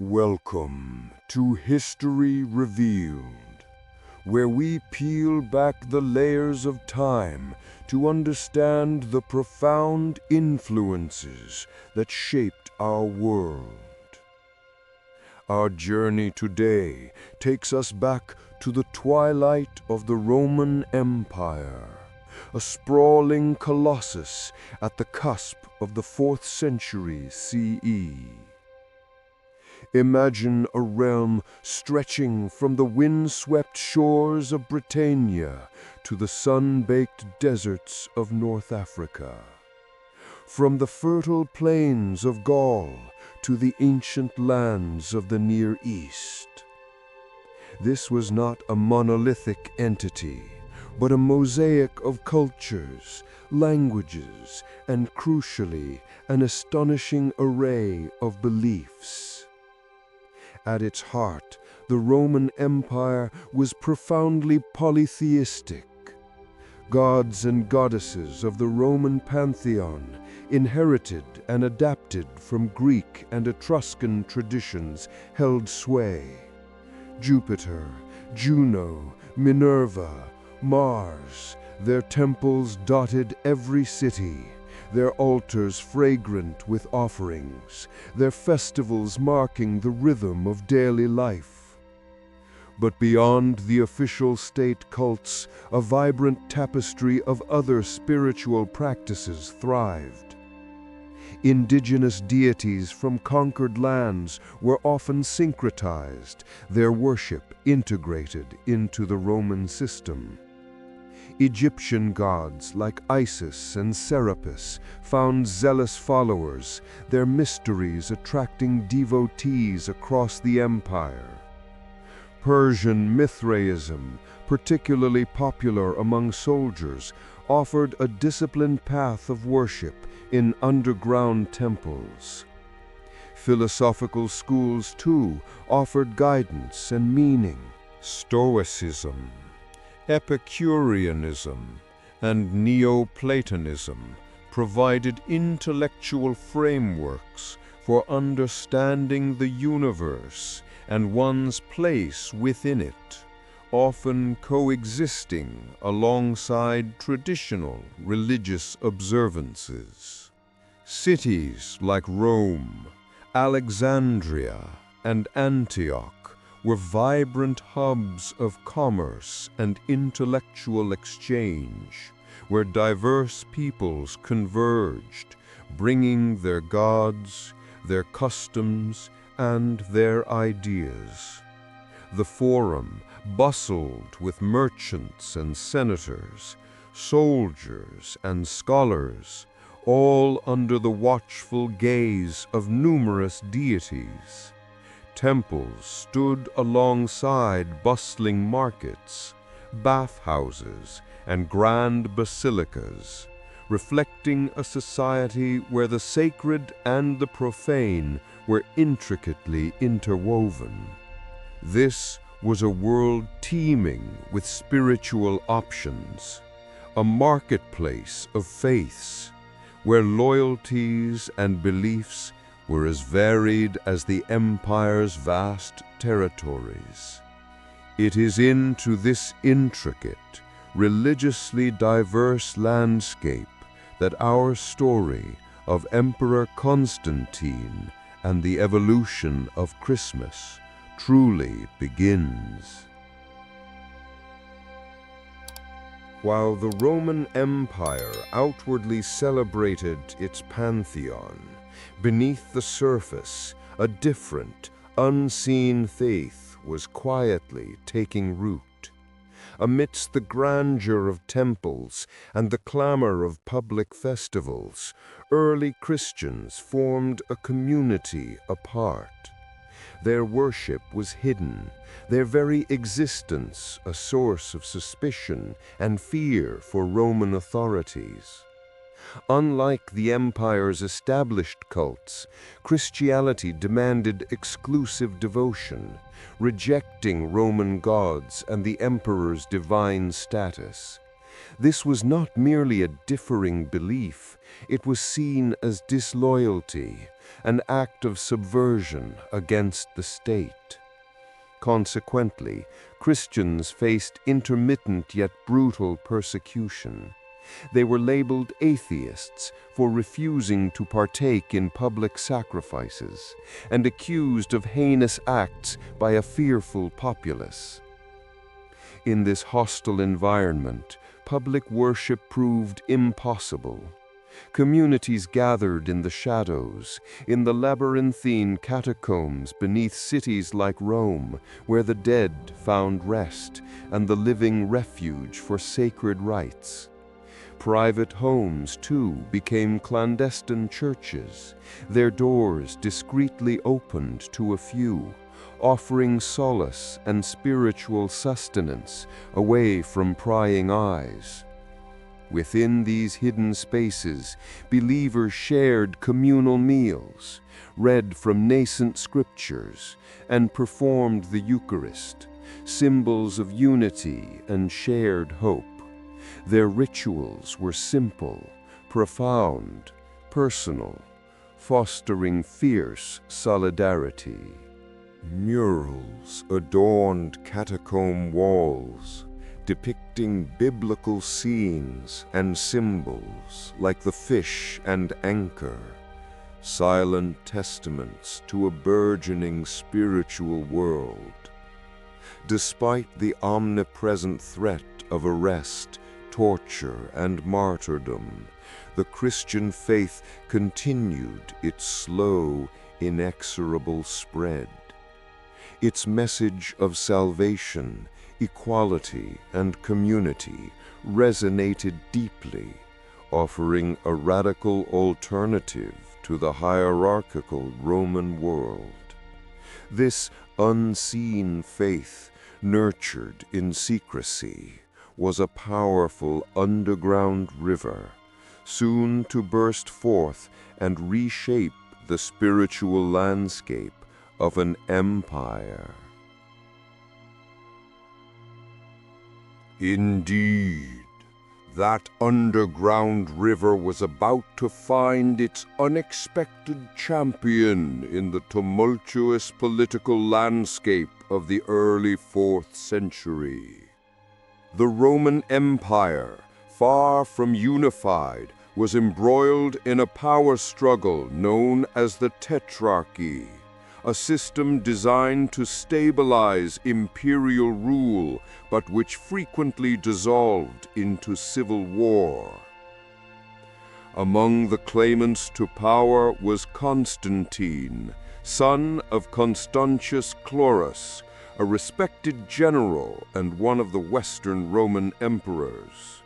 Welcome to History Revealed, where we peel back the layers of time to understand the profound influences that shaped our world. Our journey today takes us back to the twilight of the Roman Empire, a sprawling colossus at the cusp of the 4th century CE. Imagine a realm stretching from the wind-swept shores of Britannia to the sun-baked deserts of North Africa. From the fertile plains of Gaul to the ancient lands of the Near East. This was not a monolithic entity, but a mosaic of cultures, languages, and crucially, an astonishing array of beliefs. At its heart, the Roman Empire was profoundly polytheistic. Gods and goddesses of the Roman pantheon, inherited and adapted from Greek and Etruscan traditions, held sway. Jupiter, Juno, Minerva, Mars, their temples dotted every city, their altars fragrant with offerings, their festivals marking the rhythm of daily life. But beyond the official state cults, a vibrant tapestry of other spiritual practices thrived. Indigenous deities from conquered lands were often syncretized, their worship integrated into the Roman system. Egyptian gods like Isis and Serapis found zealous followers, their mysteries attracting devotees across the empire. Persian Mithraism, particularly popular among soldiers, offered a disciplined path of worship in underground temples. Philosophical schools, too, offered guidance and meaning. Stoicism, Epicureanism, and Neoplatonism provided intellectual frameworks for understanding the universe and one's place within it, often coexisting alongside traditional religious observances. Cities like Rome, Alexandria, and Antioch were vibrant hubs of commerce and intellectual exchange, where diverse peoples converged, bringing their gods, their customs, and their ideas. The Forum bustled with merchants and senators, soldiers and scholars, all under the watchful gaze of numerous deities. Temples stood alongside bustling markets, bathhouses, and grand basilicas, reflecting a society where the sacred and the profane were intricately interwoven. This was a world teeming with spiritual options, a marketplace of faiths, where loyalties and beliefs were as varied as the empire's vast territories. It is into this intricate, religiously diverse landscape that our story of Emperor Constantine and the evolution of Christmas truly begins. While the Roman Empire outwardly celebrated its pantheon, beneath the surface, a different, unseen faith was quietly taking root. Amidst the grandeur of temples and the clamor of public festivals, early Christians formed a community apart. Their worship was hidden, their very existence a source of suspicion and fear for Roman authorities. Unlike the empire's established cults, Christianity demanded exclusive devotion, rejecting Roman gods and the emperor's divine status. This was not merely a differing belief, it was seen as disloyalty, an act of subversion against the state. Consequently, Christians faced intermittent yet brutal persecution. They were labeled atheists for refusing to partake in public sacrifices and accused of heinous acts by a fearful populace. In this hostile environment, public worship proved impossible. Communities gathered in the shadows, in the labyrinthine catacombs beneath cities like Rome, where the dead found rest and the living refuge for sacred rites. Private homes, too, became clandestine churches, their doors discreetly opened to a few, offering solace and spiritual sustenance away from prying eyes. Within these hidden spaces, believers shared communal meals, read from nascent scriptures, and performed the Eucharist, symbols of unity and shared hope. Their rituals were simple, profound, personal, fostering fierce solidarity. Murals adorned catacomb walls, depicting biblical scenes and symbols like the fish and anchor, silent testaments to a burgeoning spiritual world. Despite the omnipresent threat of arrest, torture, and martyrdom, the Christian faith continued its slow, inexorable spread. Its message of salvation, equality, and community resonated deeply, offering a radical alternative to the hierarchical Roman world. This unseen faith, nurtured in secrecy, was a powerful underground river, soon to burst forth and reshape the spiritual landscape of an empire. Indeed, that underground river was about to find its unexpected champion in the tumultuous political landscape of the early 4th century. The Roman Empire, far from unified, was embroiled in a power struggle known as the Tetrarchy, a system designed to stabilize imperial rule, but which frequently dissolved into civil war. Among the claimants to power was Constantine, son of Constantius Chlorus, a respected general and one of the Western Roman emperors.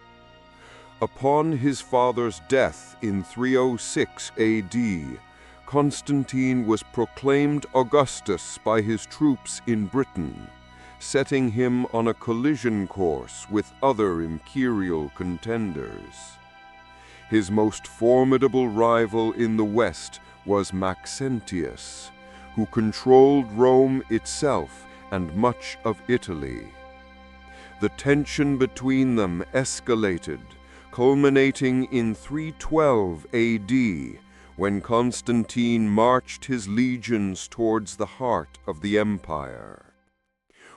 Upon his father's death in 306 AD, Constantine was proclaimed Augustus by his troops in Britain, setting him on a collision course with other imperial contenders. His most formidable rival in the West was Maxentius, who controlled Rome itself and much of Italy. The tension between them escalated, culminating in 312 AD, when Constantine marched his legions towards the heart of the empire.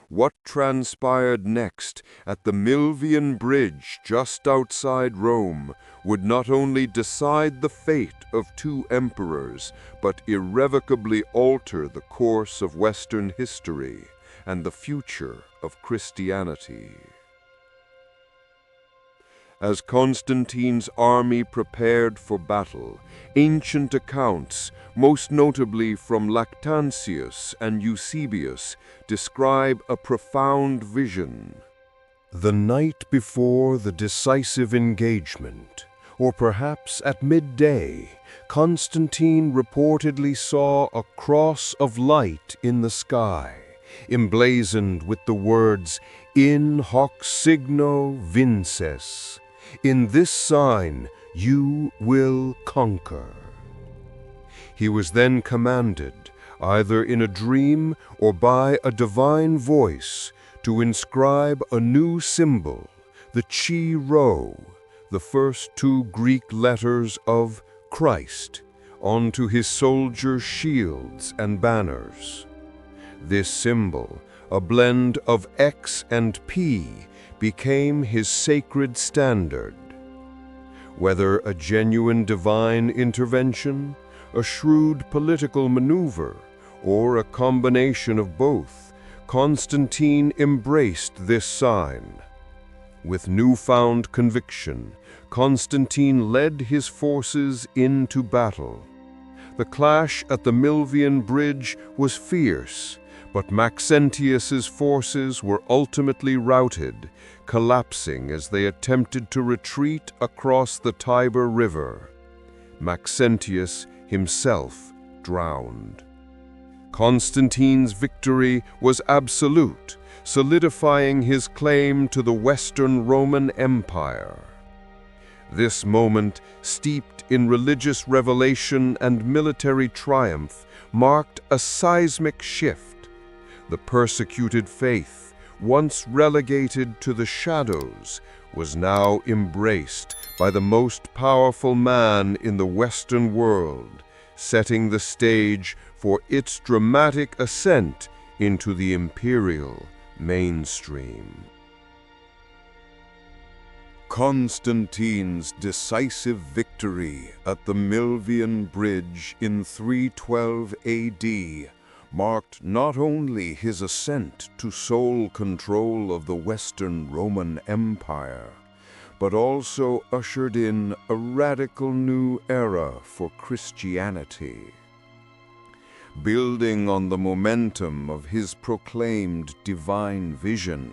What transpired next at the Milvian Bridge just outside Rome would not only decide the fate of two emperors, but irrevocably alter the course of Western history and the future of Christianity. As Constantine's army prepared for battle, ancient accounts, most notably from Lactantius and Eusebius, describe a profound vision. The night before the decisive engagement, or perhaps at midday, Constantine reportedly saw a cross of light in the sky, emblazoned with the words, "In hoc signo vinces." In this sign, you will conquer. He was then commanded, either in a dream or by a divine voice, to inscribe a new symbol, the Chi Rho, the first two Greek letters of Christ, onto his soldiers' shields and banners. This symbol, a blend of X and P, became his sacred standard. Whether a genuine divine intervention, a shrewd political maneuver, or a combination of both, Constantine embraced this sign. With newfound conviction, Constantine led his forces into battle. The clash at the Milvian Bridge was fierce, but Maxentius's forces were ultimately routed, collapsing as they attempted to retreat across the Tiber River. Maxentius himself drowned. Constantine's victory was absolute, solidifying his claim to the Western Roman Empire. This moment, steeped in religious revelation and military triumph, marked a seismic shift. The persecuted faith, once relegated to the shadows, was now embraced by the most powerful man in the Western world, setting the stage for its dramatic ascent into the imperial mainstream. Constantine's decisive victory at the Milvian Bridge in 312 AD marked not only his ascent to sole control of the Western Roman Empire, but also ushered in a radical new era for Christianity. Building on the momentum of his proclaimed divine vision,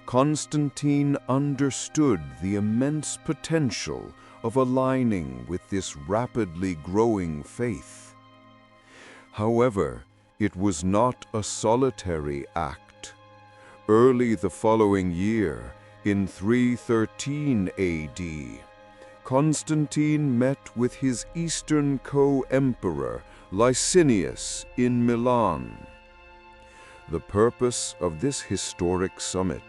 Constantine understood the immense potential of aligning with this rapidly growing faith. However, it was not a solitary act. Early the following year, in 313 AD, Constantine met with his eastern co-emperor Licinius in Milan. The purpose of this historic summit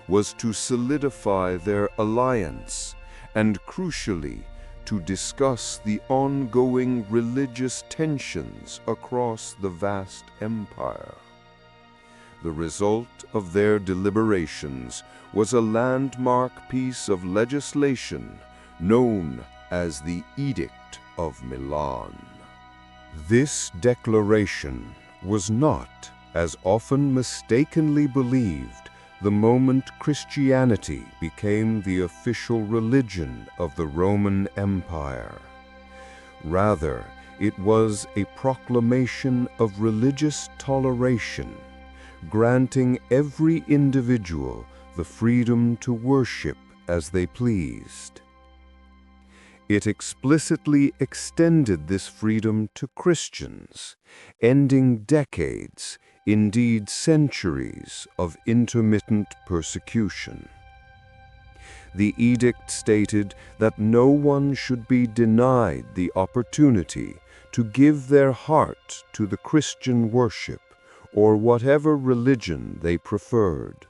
was to solidify their alliance and, crucially, to discuss the ongoing religious tensions across the vast empire. The result of their deliberations was a landmark piece of legislation known as the Edict of Milan. This declaration was not, as often mistakenly believed, the moment Christianity became the official religion of the Roman Empire. Rather, it was a proclamation of religious toleration, granting every individual the freedom to worship as they pleased. It explicitly extended this freedom to Christians, ending decades, indeed centuries, of intermittent persecution. The edict stated that no one should be denied the opportunity to give their heart to the Christian worship or whatever religion they preferred,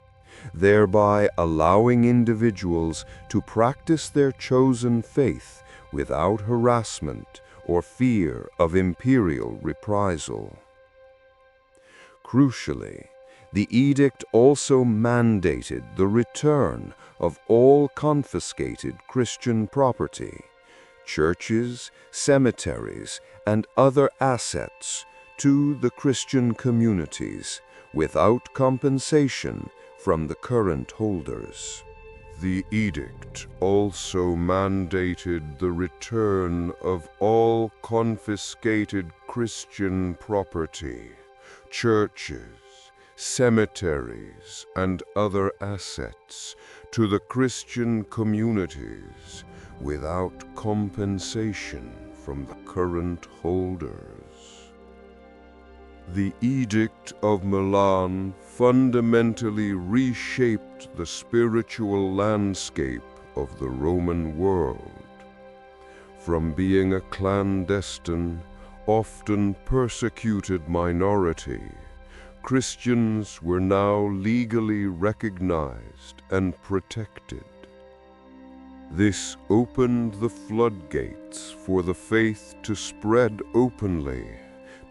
thereby allowing individuals to practice their chosen faith without harassment or fear of imperial reprisal. Crucially, the edict also mandated the return of all confiscated Christian property, churches, cemeteries, and other assets to the Christian communities without compensation from the current holders. The edict also mandated the return of all confiscated Christian property, churches, cemeteries, and other assets to the Christian communities without compensation from the current holders. The Edict of Milan fundamentally reshaped the spiritual landscape of the Roman world. From being a clandestine, often persecuted minority, Christians were now legally recognized and protected. This opened the floodgates for the faith to spread openly,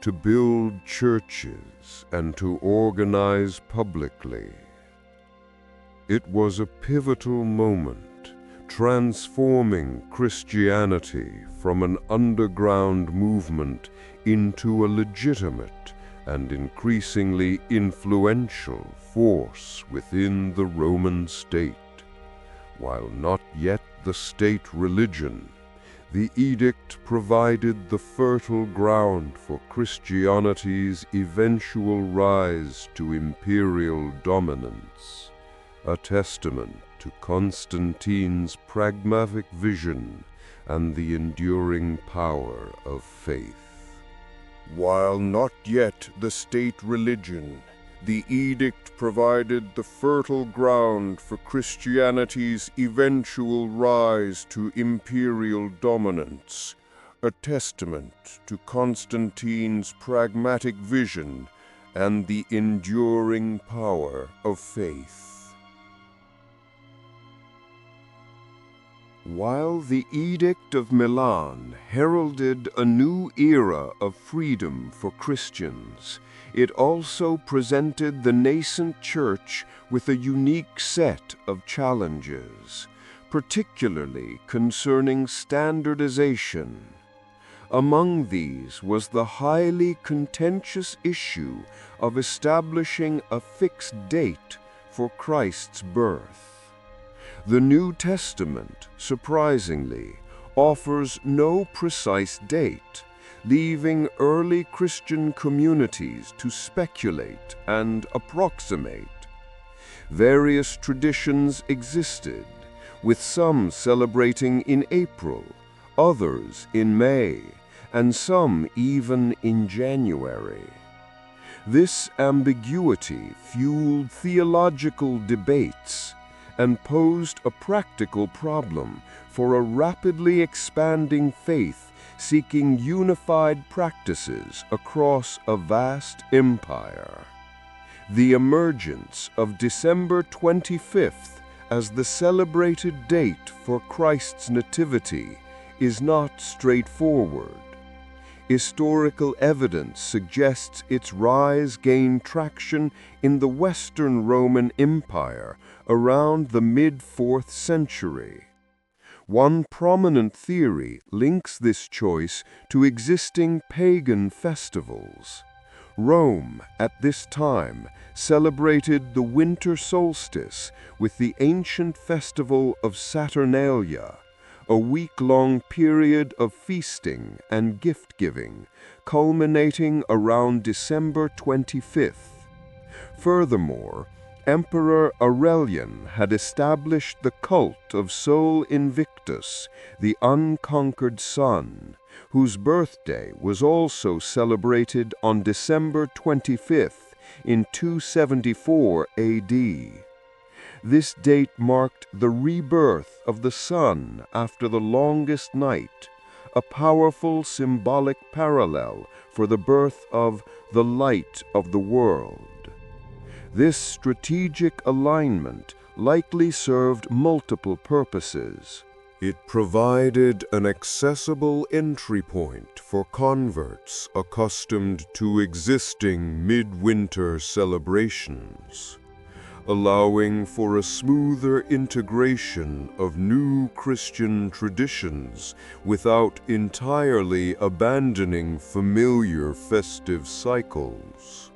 to build churches, and to organize publicly. It was a pivotal moment, transforming Christianity from an underground movement into a legitimate and increasingly influential force within the Roman state. While not yet the state religion, the edict provided the fertile ground for Christianity's eventual rise to imperial dominance, a testament to Constantine's pragmatic vision and the enduring power of faith. While not yet the state religion, the edict provided the fertile ground for Christianity's eventual rise to imperial dominance, a testament to Constantine's pragmatic vision and the enduring power of faith. While the Edict of Milan heralded a new era of freedom for Christians, it also presented the nascent church with a unique set of challenges, particularly concerning standardization. Among these was the highly contentious issue of establishing a fixed date for Christ's birth. The New Testament, surprisingly, offers no precise date, leaving early Christian communities to speculate and approximate. Various traditions existed, with some celebrating in April, others in May, and some even in January. This ambiguity fueled theological debates and posed a practical problem for a rapidly expanding faith seeking unified practices across a vast empire. The emergence of December 25th as the celebrated date for Christ's nativity is not straightforward. Historical evidence suggests its rise gained traction in the Western Roman Empire around the mid-4th century. One prominent theory links this choice to existing pagan festivals. Rome, at this time, celebrated the winter solstice with the ancient festival of Saturnalia, a week-long period of feasting and gift-giving, culminating around December 25th. Furthermore, Emperor Aurelian had established the cult of Sol Invictus, the unconquered sun, whose birthday was also celebrated on December 25th in 274 AD. This date marked the rebirth of the sun after the longest night, a powerful symbolic parallel for the birth of the light of the world. This strategic alignment likely served multiple purposes. It provided an accessible entry point for converts accustomed to existing midwinter celebrations, allowing for a smoother integration of new Christian traditions without entirely abandoning familiar festive cycles.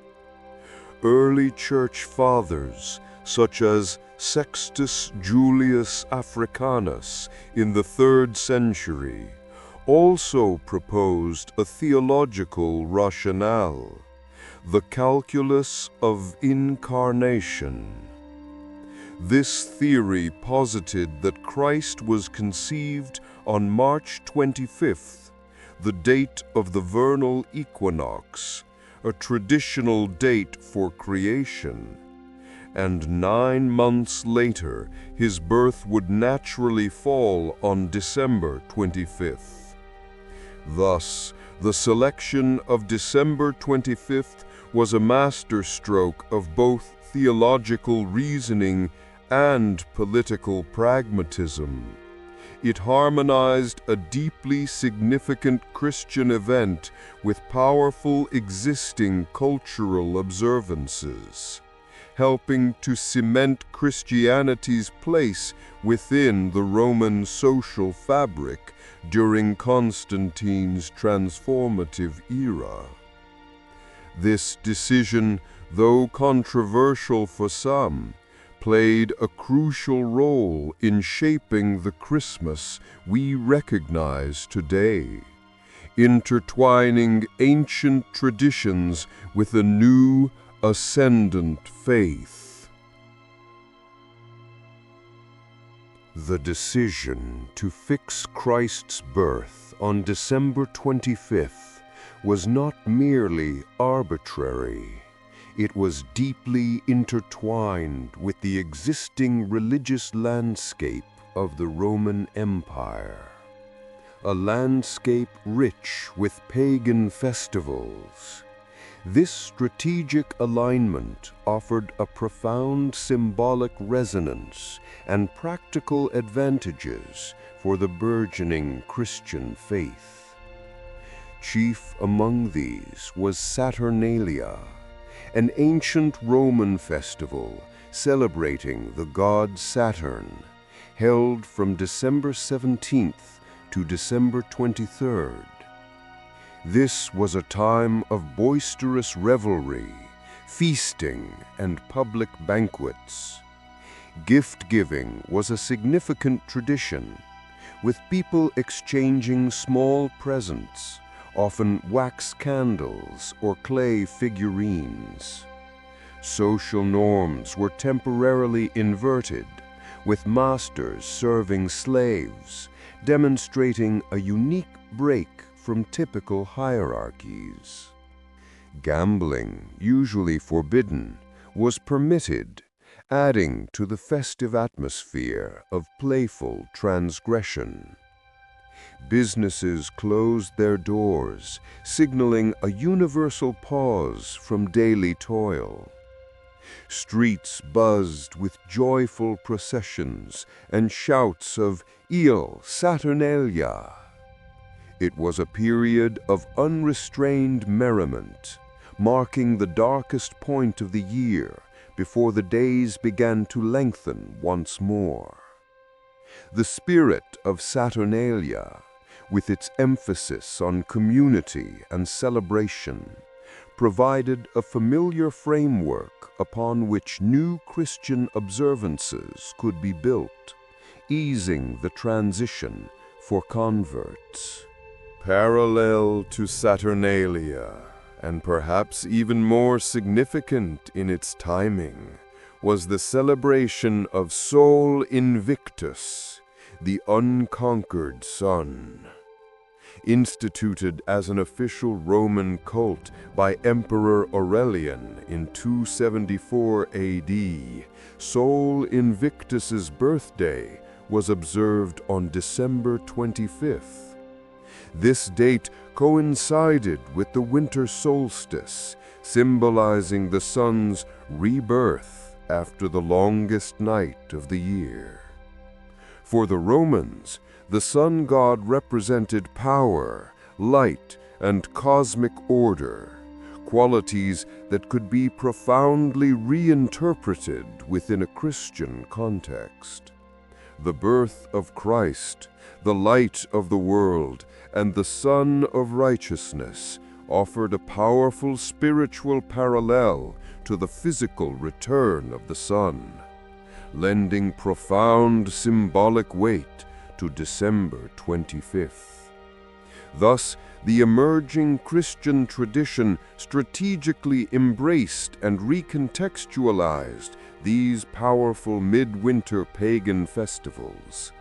Early church fathers, such as Sextus Julius Africanus in the 3rd century, also proposed a theological rationale, the calculus of incarnation. This theory posited that Christ was conceived on March 25th, the date of the vernal equinox, a traditional date for creation, and 9 months later his birth would naturally fall on December 25th. Thus, the selection of December 25th was a masterstroke of both theological reasoning and political pragmatism. It harmonized a deeply significant Christian event with powerful existing cultural observances, helping to cement Christianity's place within the Roman social fabric during Constantine's transformative era. This decision, though controversial for some, played a crucial role in shaping the Christmas we recognize today, intertwining ancient traditions with a new, ascendant faith. The decision to fix Christ's birth on December 25th was not merely arbitrary. It was deeply intertwined with the existing religious landscape of the Roman Empire, a landscape rich with pagan festivals. This strategic alignment offered a profound symbolic resonance and practical advantages for the burgeoning Christian faith. Chief among these was Saturnalia, an ancient Roman festival celebrating the god Saturn, held from December 17th to December 23rd. This was a time of boisterous revelry, feasting, and public banquets. Gift-giving was a significant tradition, with people exchanging small presents, often wax candles or clay figurines. Social norms were temporarily inverted, with masters serving slaves, demonstrating a unique break from typical hierarchies. Gambling, usually forbidden, was permitted, adding to the festive atmosphere of playful transgression. Businesses closed their doors, signaling a universal pause from daily toil. Streets buzzed with joyful processions and shouts of "Io Saturnalia." It was a period of unrestrained merriment, marking the darkest point of the year before the days began to lengthen once more. The spirit of Saturnalia, with its emphasis on community and celebration, provided a familiar framework upon which new Christian observances could be built, easing the transition for converts. Parallel to Saturnalia, and perhaps even more significant in its timing, was the celebration of Sol Invictus, the unconquered sun. Instituted as an official Roman cult by Emperor Aurelian in 274 AD, Sol Invictus's birthday was observed on December 25th. This date coincided with the winter solstice, symbolizing the sun's rebirth after the longest night of the year. For the Romans, the sun god represented power, light, and cosmic order, qualities that could be profoundly reinterpreted within a Christian context. The birth of Christ, the light of the world, and the Sun of Righteousness offered a powerful spiritual parallel to the physical return of the sun, lending profound symbolic weight to December 25th. Thus, the emerging Christian tradition strategically embraced and recontextualized these powerful midwinter pagan festivals.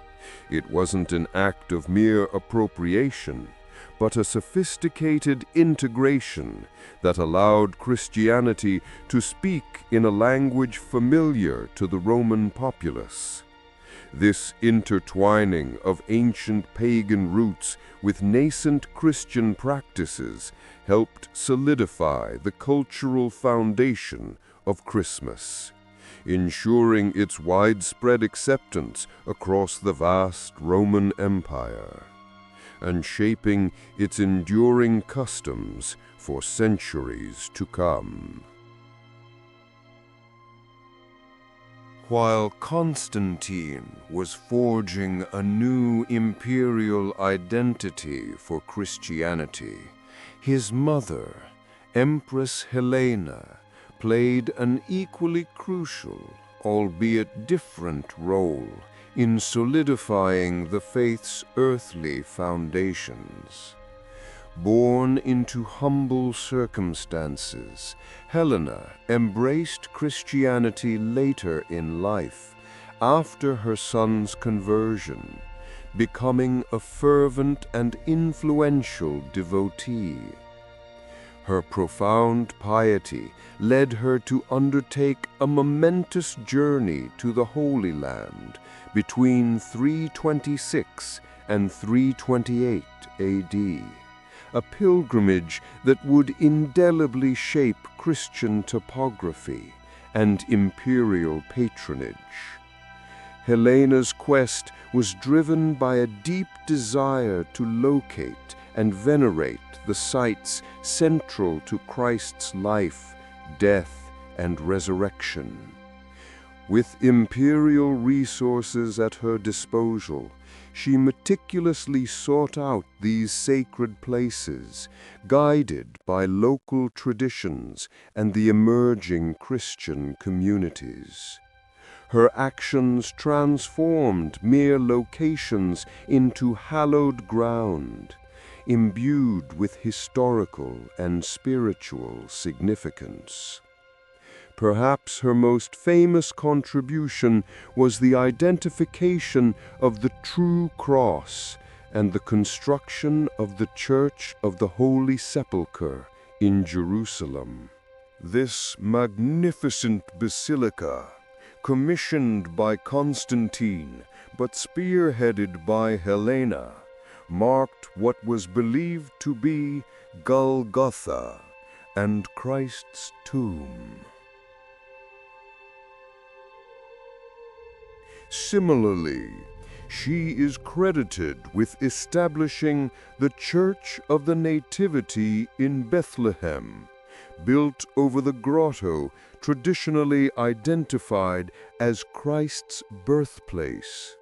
It wasn't an act of mere appropriation, but a sophisticated integration that allowed Christianity to speak in a language familiar to the Roman populace. This intertwining of ancient pagan roots with nascent Christian practices helped solidify the cultural foundation of Christmas, ensuring its widespread acceptance across the vast Roman Empire, and shaping its enduring customs for centuries to come. While Constantine was forging a new imperial identity for Christianity, his mother, Empress Helena, played an equally crucial, albeit different, role in solidifying the faith's earthly foundations. Born into humble circumstances, Helena embraced Christianity later in life, after her son's conversion, becoming a fervent and influential devotee. Her profound piety led her to undertake a momentous journey to the Holy Land between 326 and 328 AD. A pilgrimage that would indelibly shape Christian topography and imperial patronage. Helena's quest was driven by a deep desire to locate and venerate the sites central to Christ's life, death, and resurrection. With imperial resources at her disposal, she meticulously sought out these sacred places, guided by local traditions and the emerging Christian communities. Her actions transformed mere locations into hallowed ground, imbued with historical and spiritual significance. Perhaps her most famous contribution was the identification of the true cross and the construction of the Church of the Holy Sepulchre in Jerusalem. This magnificent basilica, commissioned by Constantine but spearheaded by Helena, marked what was believed to be Golgotha and Christ's tomb. Similarly, she is credited with establishing the Church of the Nativity in Bethlehem, built over the grotto traditionally identified as Christ's birthplace.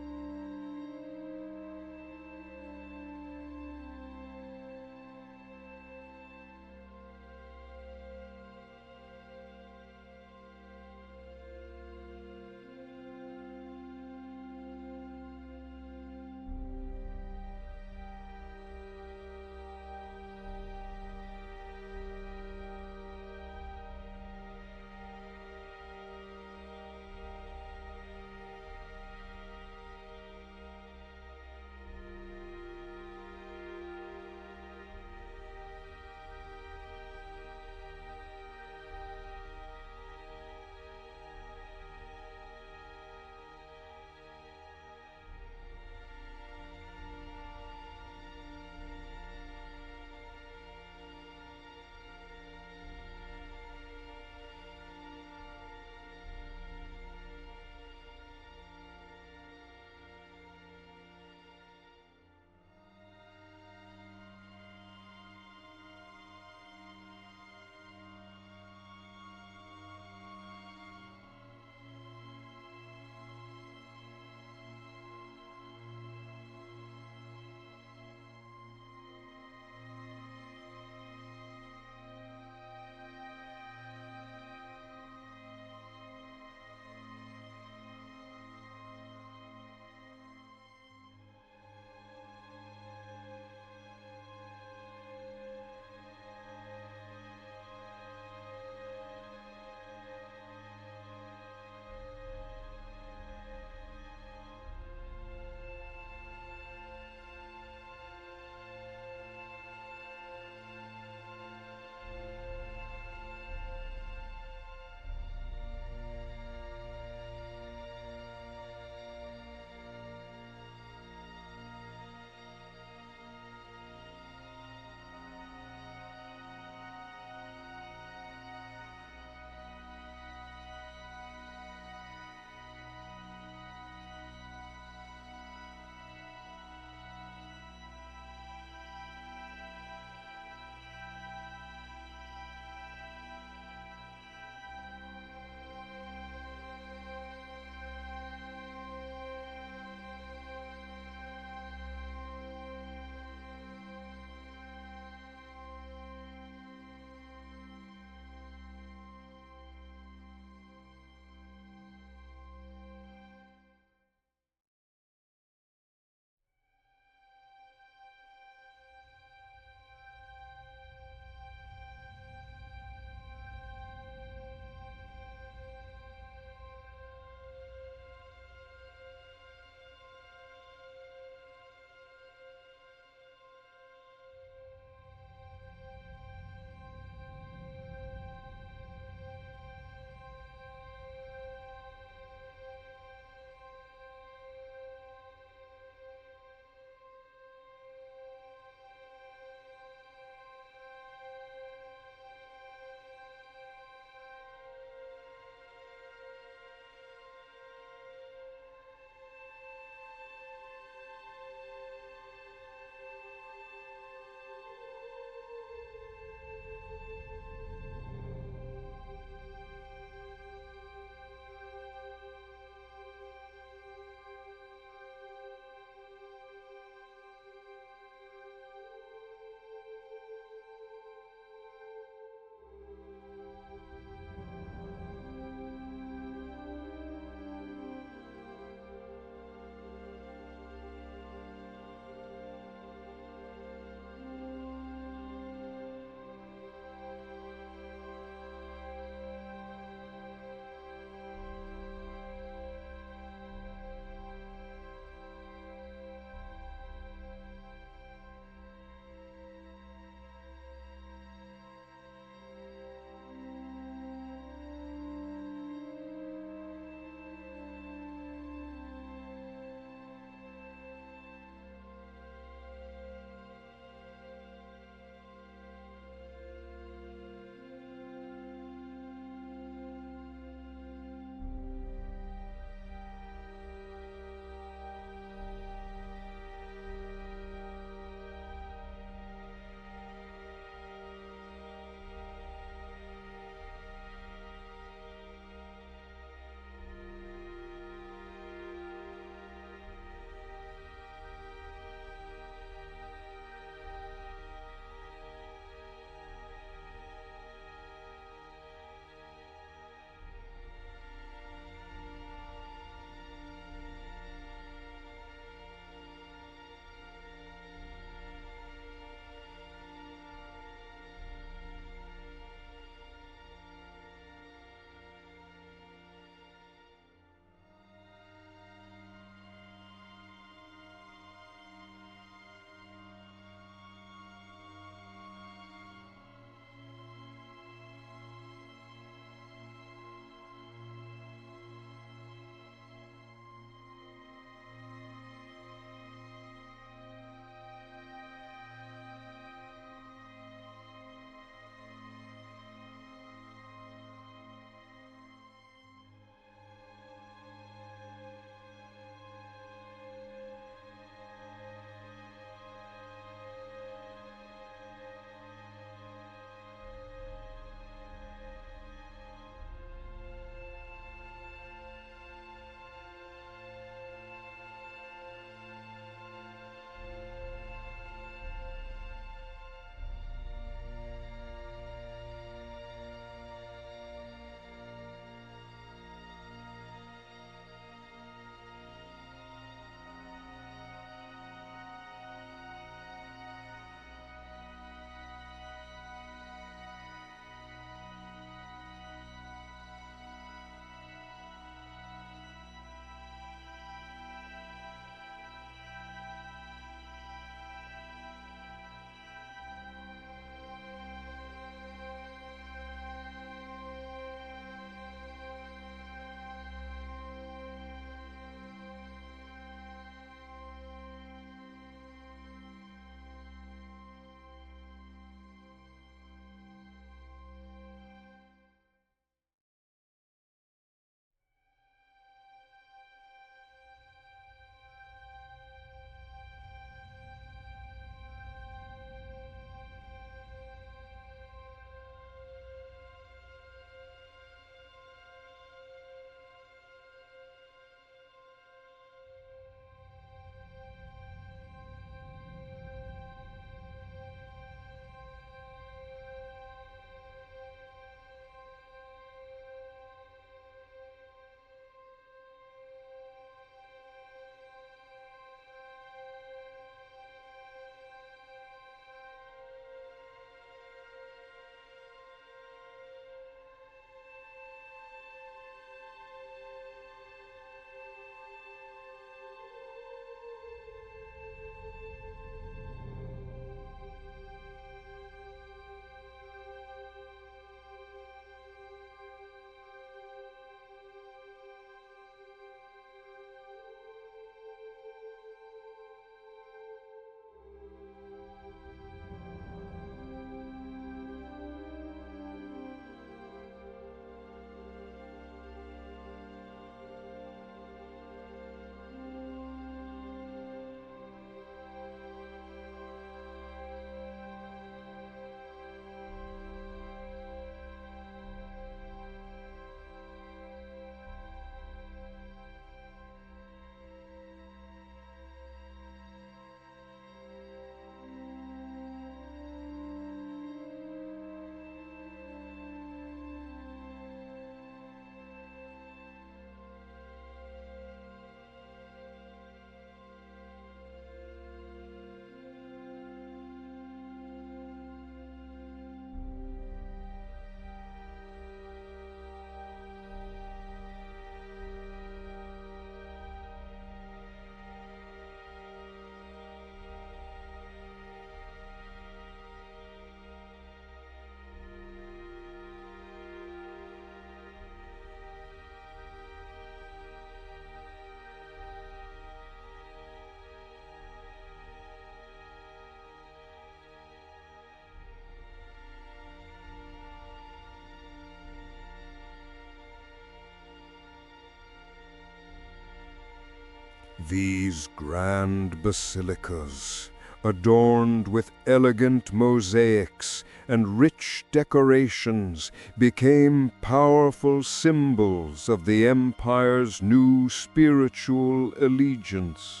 These grand basilicas, adorned with elegant mosaics and rich decorations, became powerful symbols of the empire's new spiritual allegiance,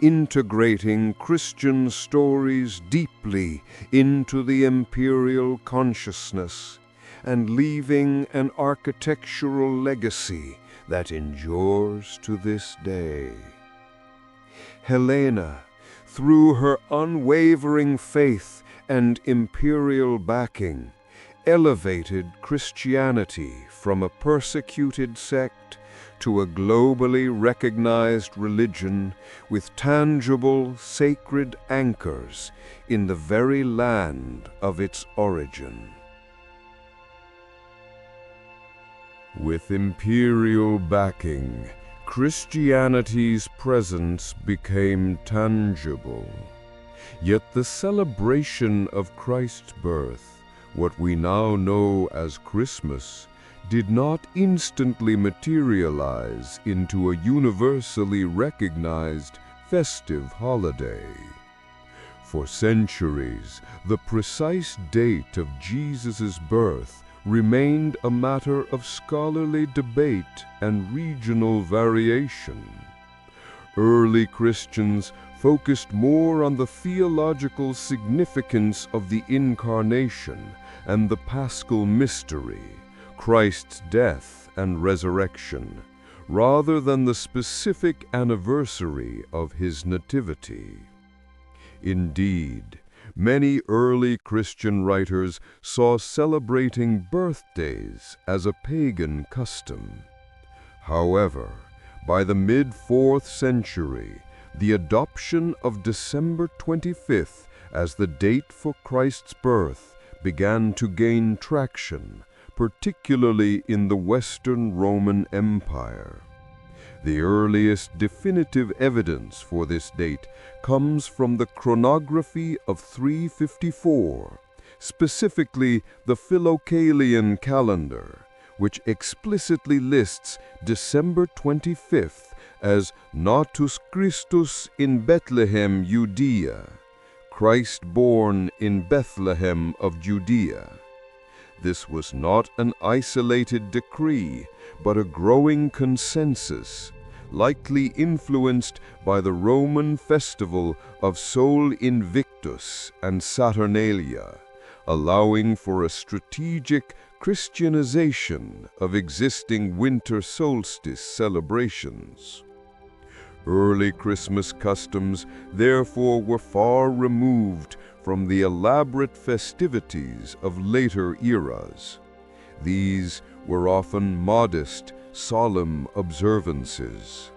integrating Christian stories deeply into the imperial consciousness and leaving an architectural legacy that endures to this day. Helena, through her unwavering faith and imperial backing, elevated Christianity from a persecuted sect to a globally recognized religion with tangible, sacred anchors in the very land of its origin. With imperial backing, Christianity's presence became tangible. Yet the celebration of Christ's birth, what we now know as Christmas, did not instantly materialize into a universally recognized festive holiday. For centuries, the precise date of Jesus' birth remained a matter of scholarly debate and regional variation. Early Christians focused more on the theological significance of the Incarnation and the Paschal mystery, Christ's death and resurrection, rather than the specific anniversary of his nativity. Indeed, many early Christian writers saw celebrating birthdays as a pagan custom. However, by the mid-4th century, the adoption of December 25th as the date for Christ's birth began to gain traction, particularly in the Western Roman Empire. The earliest definitive evidence for this date comes from the chronography of 354, specifically the Philocalian calendar, which explicitly lists December 25th as Natus Christus in Bethlehem, Judea, Christ born in Bethlehem of Judea. This was not an isolated decree, but a growing consensus, likely influenced by the Roman festival of Sol Invictus and Saturnalia, allowing for a strategic Christianization of existing winter solstice celebrations. Early Christmas customs, therefore, were far removed from the elaborate festivities of later eras. These were often modest, solemn observances.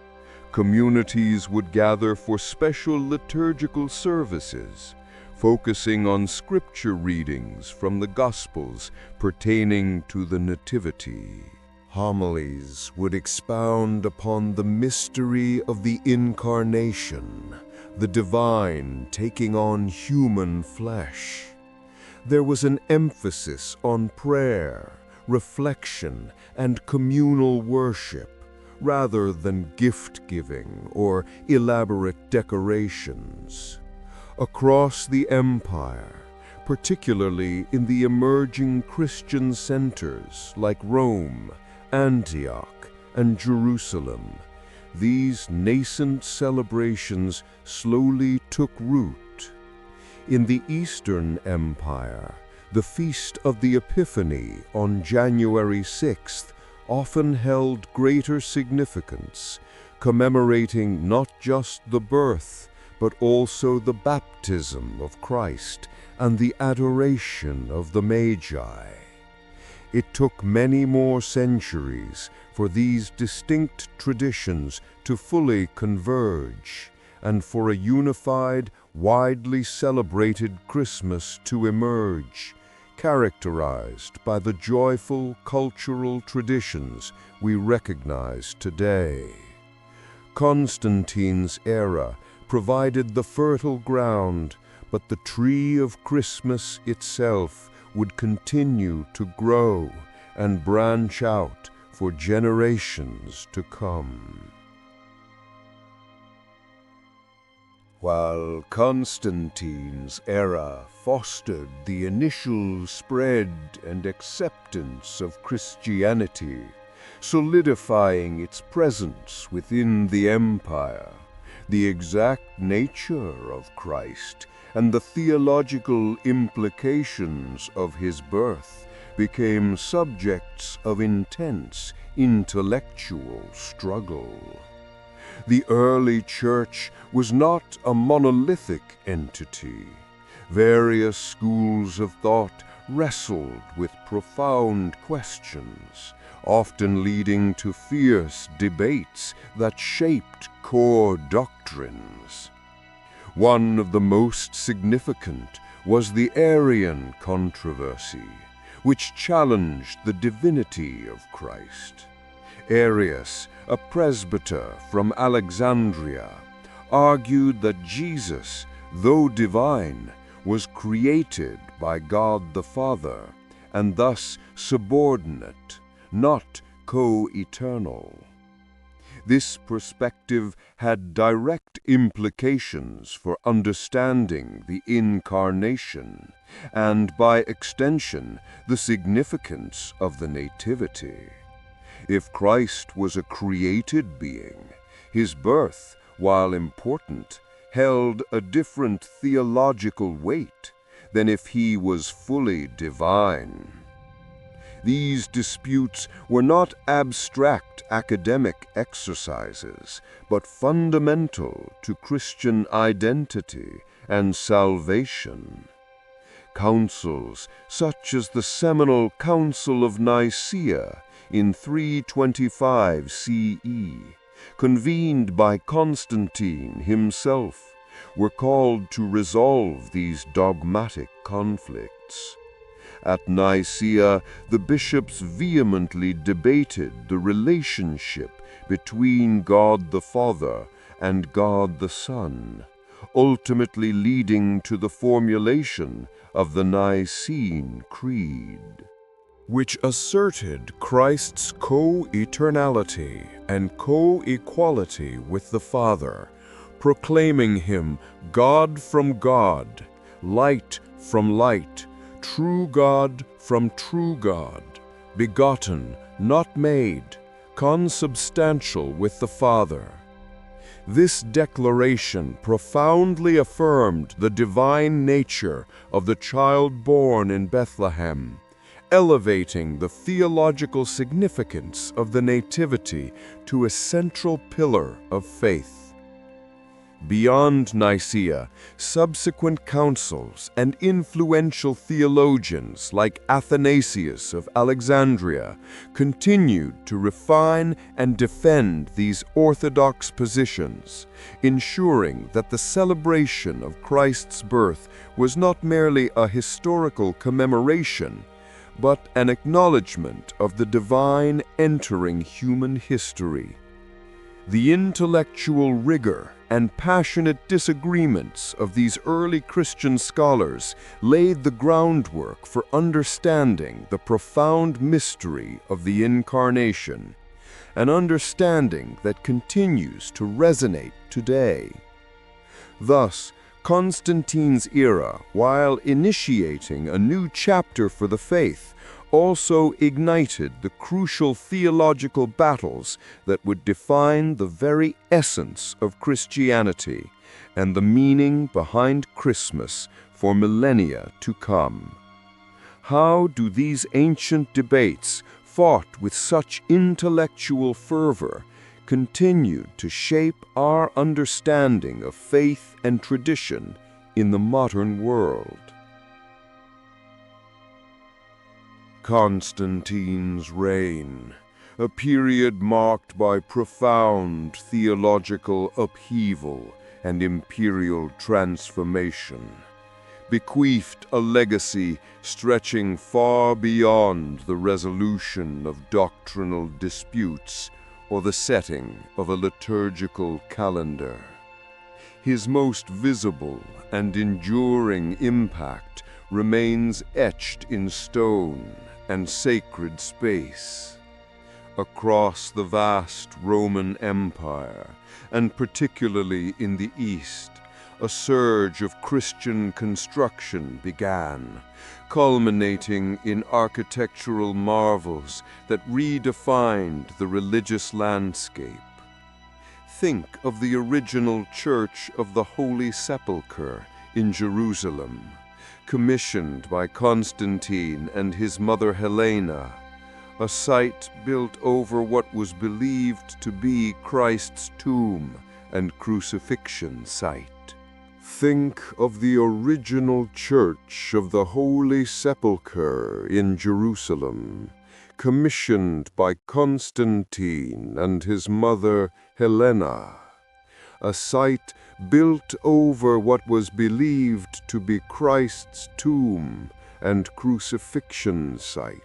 Communities would gather for special liturgical services, focusing on scripture readings from the Gospels pertaining to the Nativity. Homilies would expound upon the mystery of the Incarnation, the divine taking on human flesh. There was an emphasis on prayer, reflection, and communal worship, rather than gift-giving or elaborate decorations. Across the empire, particularly in the emerging Christian centers like Rome, Antioch, and Jerusalem, these nascent celebrations slowly took root. In the Eastern Empire, the Feast of the Epiphany on January 6th often held greater significance, commemorating not just the birth, but also the baptism of Christ and the adoration of the Magi. It took many more centuries for these distinct traditions to fully converge, and for a unified, widely celebrated Christmas to emerge, characterized by the joyful cultural traditions we recognize today. Constantine's era provided the fertile ground, but the tree of Christmas itself would continue to grow and branch out for generations to come. While Constantine's era fostered the initial spread and acceptance of Christianity, solidifying its presence within the empire, the exact nature of Christ and the theological implications of his birth became subjects of intense intellectual struggle. The early church was not a monolithic entity. Various schools of thought wrestled with profound questions, often leading to fierce debates that shaped core doctrines. One of the most significant was the Arian controversy, which challenged the divinity of Christ. Arius, a presbyter from Alexandria, argued that Jesus, though divine, was created by God the Father, and thus subordinate, not co-eternal. This perspective had direct implications for understanding the Incarnation, and by extension, the significance of the Nativity. If Christ was a created being, his birth, while important, held a different theological weight than if he was fully divine. These disputes were not abstract academic exercises, but fundamental to Christian identity and salvation. Councils such as the seminal Council of Nicaea in 325 CE, convened by Constantine himself, were called to resolve these dogmatic conflicts. At Nicaea, the bishops vehemently debated the relationship between God the Father and God the Son, ultimately leading to the formulation of the Nicene Creed, which asserted Christ's co-eternality and co-equality with the Father, proclaiming him God from God, light from light, true God from true God, begotten, not made, consubstantial with the Father. This declaration profoundly affirmed the divine nature of the child born in Bethlehem, elevating the theological significance of the Nativity to a central pillar of faith. Beyond Nicaea, subsequent councils and influential theologians like Athanasius of Alexandria continued to refine and defend these orthodox positions, ensuring that the celebration of Christ's birth was not merely a historical commemoration, but an acknowledgement of the divine entering human history. The intellectual rigor and passionate disagreements of these early Christian scholars laid the groundwork for understanding the profound mystery of the Incarnation, an understanding that continues to resonate today. Thus, Constantine's era, while initiating a new chapter for the faith, also ignited the crucial theological battles that would define the very essence of Christianity and the meaning behind Christmas for millennia to come. How do these ancient debates, fought with such intellectual fervor, continue to shape our understanding of faith and tradition in the modern world? Constantine's reign, a period marked by profound theological upheaval and imperial transformation, bequeathed a legacy stretching far beyond the resolution of doctrinal disputes or the setting of a liturgical calendar. His most visible and enduring impact remains etched in stone and sacred space. Across the vast Roman Empire, and particularly in the East, a surge of Christian construction began, culminating in architectural marvels that redefined the religious landscape. Think of the original Church of the Holy Sepulchre in Jerusalem, commissioned by Constantine and his mother Helena, a site built over what was believed to be Christ's tomb and crucifixion site. Think of the original Church of the Holy Sepulchre in Jerusalem, commissioned by Constantine and his mother Helena, a site built over what was believed to be Christ's tomb and crucifixion site.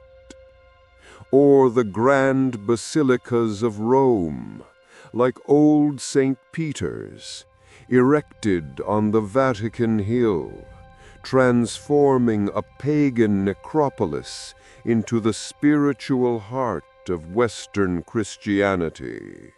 Or the grand basilicas of Rome, like old St. Peter's, erected on the Vatican Hill, transforming a pagan necropolis into the spiritual heart of Western Christianity.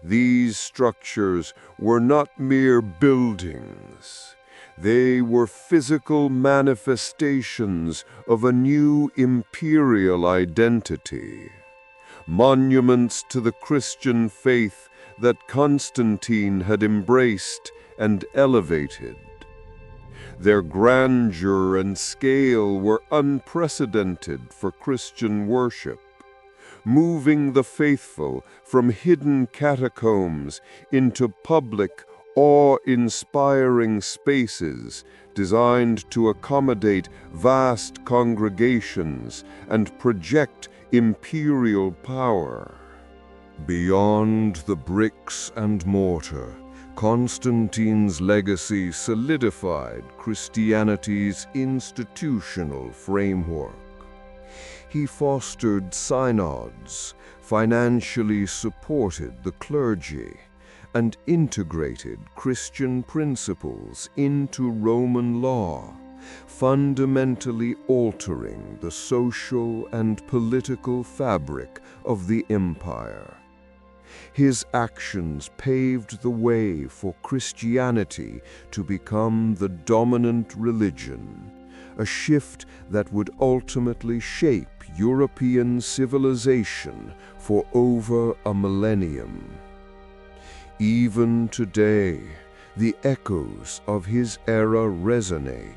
These structures were not mere buildings. They were physical manifestations of a new imperial identity, monuments to the Christian faith that Constantine had embraced and elevated. Their grandeur and scale were unprecedented for Christian worship, moving the faithful from hidden catacombs into public, awe-inspiring spaces designed to accommodate vast congregations and project imperial power. Beyond the bricks and mortar, Constantine's legacy solidified Christianity's institutional framework. He fostered synods, financially supported the clergy, and integrated Christian principles into Roman law, fundamentally altering the social and political fabric of the empire. His actions paved the way for Christianity to become the dominant religion, a shift that would ultimately shape European civilization for over a millennium. Even today, the echoes of his era resonate.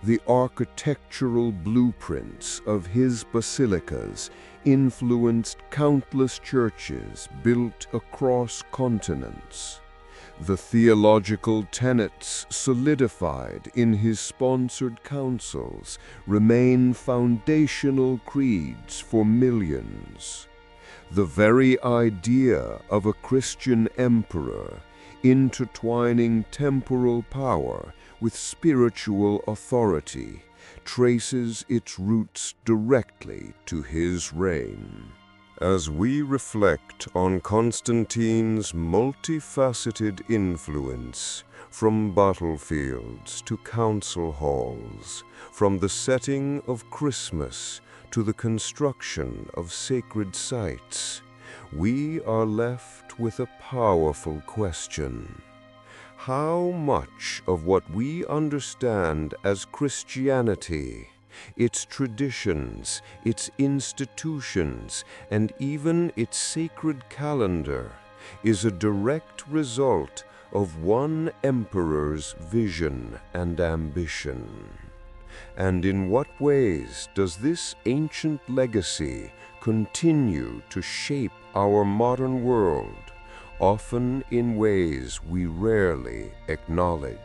The architectural blueprints of his basilicas influenced countless churches built across continents. The theological tenets solidified in his sponsored councils remain foundational creeds for millions. The very idea of a Christian emperor intertwining temporal power with spiritual authority traces its roots directly to his reign. As we reflect on Constantine's multifaceted influence, from battlefields to council halls, from the setting of Christmas to the construction of sacred sites, we are left with a powerful question. How much of what we understand as Christianity, its traditions, its institutions, and even its sacred calendar, is a direct result of one emperor's vision and ambition? And in what ways does this ancient legacy continue to shape our modern world, often in ways we rarely acknowledge?